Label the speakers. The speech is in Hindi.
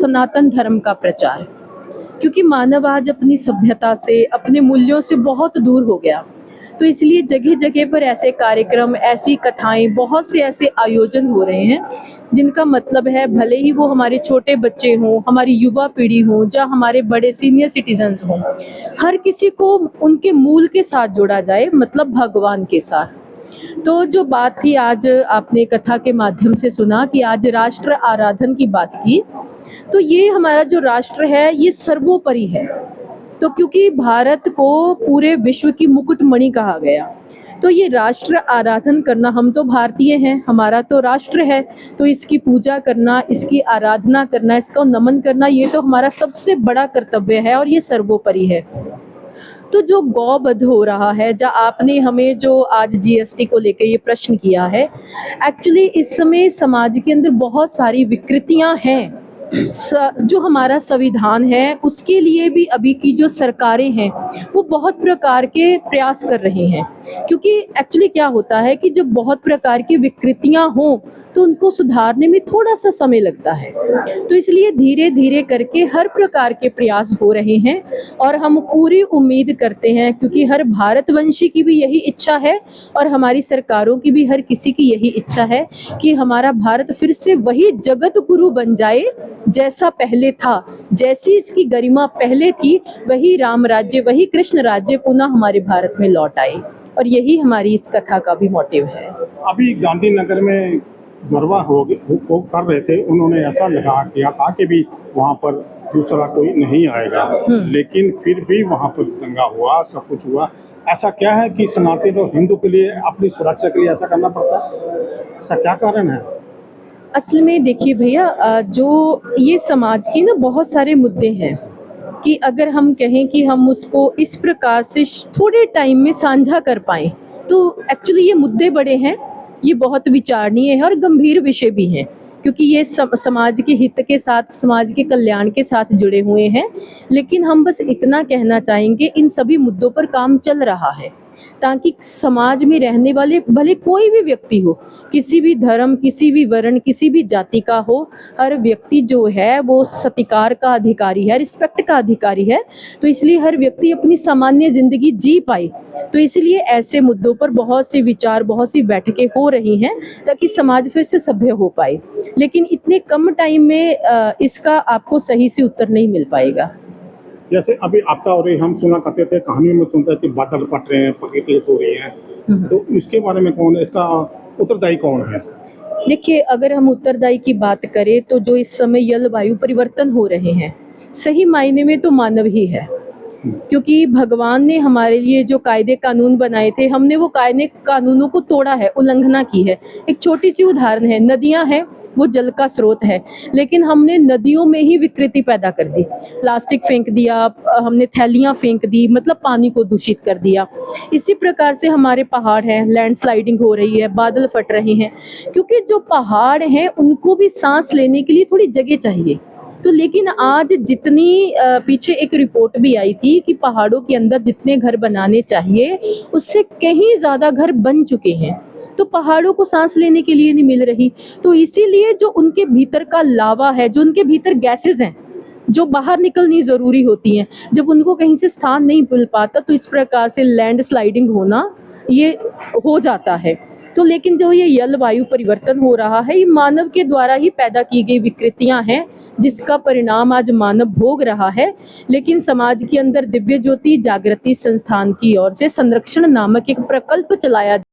Speaker 1: सनातन धर्म का प्रचार, क्योंकि मानव आज अपनी सभ्यता से, अपने मूल्यों से बहुत दूर हो गया। तो इसलिए जगह जगह पर ऐसे कार्यक्रम, ऐसी कथाएं, बहुत से ऐसे आयोजन हो रहे हैं जिनका मतलब है भले ही वो हमारे छोटे बच्चे हों, हमारी युवा पीढ़ी हो, या हमारे बड़े सीनियर सिटीजन्स हों, हर किसी को उनके मूल के साथ जोड़ा जाए, मतलब भगवान के साथ। तो जो बात थी, आज आपने कथा के माध्यम से सुना कि आज राष्ट्र आराधन की बात की, तो ये हमारा जो राष्ट्र है ये सर्वोपरि है। तो क्योंकि भारत को पूरे विश्व की मुकुटमणि कहा गया, तो ये राष्ट्र आराधन करना, हम तो भारतीय हैं, हमारा तो राष्ट्र है, तो इसकी पूजा करना, इसकी आराधना करना, इसको नमन करना, ये तो हमारा सबसे बड़ा कर्तव्य है और ये सर्वोपरि है। तो जो गौवध हो रहा है, जहाँ आपने हमें जो आज जीएसटी को लेकर ये प्रश्न किया है, एक्चुअली इस समय समाज के अंदर बहुत सारी विकृतियां हैं। जो हमारा संविधान है उसके लिए भी अभी की जो सरकारें हैं वो बहुत प्रकार के प्रयास कर रही हैं, क्योंकि एक्चुअली क्या होता है कि जब बहुत प्रकार की विकृतियां हों तो उनको सुधारने में थोड़ा सा समय लगता है। तो इसलिए धीरे धीरे करके हर प्रकार के प्रयास हो रहे हैं और हम पूरी उम्मीद करते हैं, क्योंकि हर भारतवंशी की भी यही इच्छा है और हमारी सरकारों की भी हर किसी की यही इच्छा है कि हमारा भारत फिर से वही जगत गुरु बन जाए जैसा पहले था, जैसी इसकी गरिमा पहले थी, वही राम राज्य, वही कृष्ण राज्य पुनः हमारे भारत में लौट आए। और यही हमारी इस कथा का भी मोटिव है।
Speaker 2: अभी गांधीनगर में गरबा हो कर रहे थे, उन्होंने ऐसा लगा किया था कि भी वहाँ पर दूसरा कोई नहीं आएगा, लेकिन फिर भी वहाँ पर दंगा हुआ, सब कुछ हुआ। ऐसा क्या है कि सनातन और हिंदू के लिए अपनी सुरक्षा के लिए ऐसा करना पड़ता है? ऐसा क्या कारण है?
Speaker 1: असल में देखिए भैया, जो ये समाज की ना बहुत सारे मुद्दे हैं कि अगर हम कहें कि हम उसको इस प्रकार से थोड़े टाइम में साझा कर पाएं, तो एक्चुअली ये मुद्दे बड़े हैं, ये बहुत विचारणीय है और गंभीर विषय भी हैं, क्योंकि ये समाज के हित के साथ, समाज के कल्याण के साथ जुड़े हुए हैं। लेकिन हम बस इतना कहना चाहेंगे, इन सभी मुद्दों पर काम चल रहा है ताकि समाज में रहने वाले भले कोई भी व्यक्ति हो, किसी भी धर्म, किसी भी वर्ण, किसी भी जाति का हो, हर व्यक्ति जो है वो सत्कार का अधिकारी है, रिस्पेक्ट का अधिकारी है। तो इसलिए हर व्यक्ति अपनी सामान्य जिंदगी जी पाए। तो इसलिए ऐसे मुद्दों पर बहुत से विचार, बहुत सी बैठकें हो रही हैं ताकि समाज फिर से सभ्य हो पाए। लेकिन इतने कम टाइम में इसका आपको सही से उत्तर नहीं मिल पाएगा।
Speaker 2: जैसे अभी आपदा हो रही, हम सुना करते थे, कहानियों में सुनते थे कि बादल फट रहे हैं, प्रकृति हो रही है, तो इसके बारे में कौन है, इसका उत्तरदायी कौन है?
Speaker 1: देखिए, अगर हम उत्तरदायी की बात करें तो जो इस समय जलवायु परिवर्तन हो रहे हैं, सही मायने में तो मानव ही है, क्योंकि भगवान ने हमारे लिए जो कायदे कानून बनाए थे, हमने वो कायदे कानूनों को तोड़ा है, उल्लंघना की है। एक छोटी सी उदाहरण है, नदियां हैं, वो जल का स्रोत है, लेकिन हमने नदियों में ही विकृति पैदा कर दी, प्लास्टिक फेंक दिया, हमने थैलियां फेंक दी, मतलब पानी को दूषित कर दिया। इसी प्रकार से हमारे पहाड़ हैं, लैंडस्लाइडिंग हो रही है, बादल फट रहे हैं, क्योंकि जो पहाड़ हैं उनको भी सांस लेने के लिए थोड़ी जगह चाहिए। तो लेकिन आज जितनी पीछे एक रिपोर्ट भी आई थी कि पहाड़ों के अंदर जितने घर बनाने चाहिए उससे कहीं ज़्यादा घर बन चुके हैं, तो पहाड़ों को सांस लेने के लिए नहीं मिल रही। तो इसीलिए जो उनके भीतर का लावा है, जो उनके भीतर गैसेस हैं जो बाहर निकलनी ज़रूरी होती हैं, जब उनको कहीं से स्थान नहीं मिल पाता तो इस प्रकार से लैंडस्लाइडिंग होना ये हो जाता है। तो लेकिन जो ये जलवायु परिवर्तन हो रहा है, ये मानव के द्वारा ही पैदा की गई विकृतियां हैं, जिसका परिणाम आज मानव भोग रहा है। लेकिन समाज के अंदर दिव्य ज्योति जागृति संस्थान की ओर से संरक्षण नामक एक प्रकल्प चलाया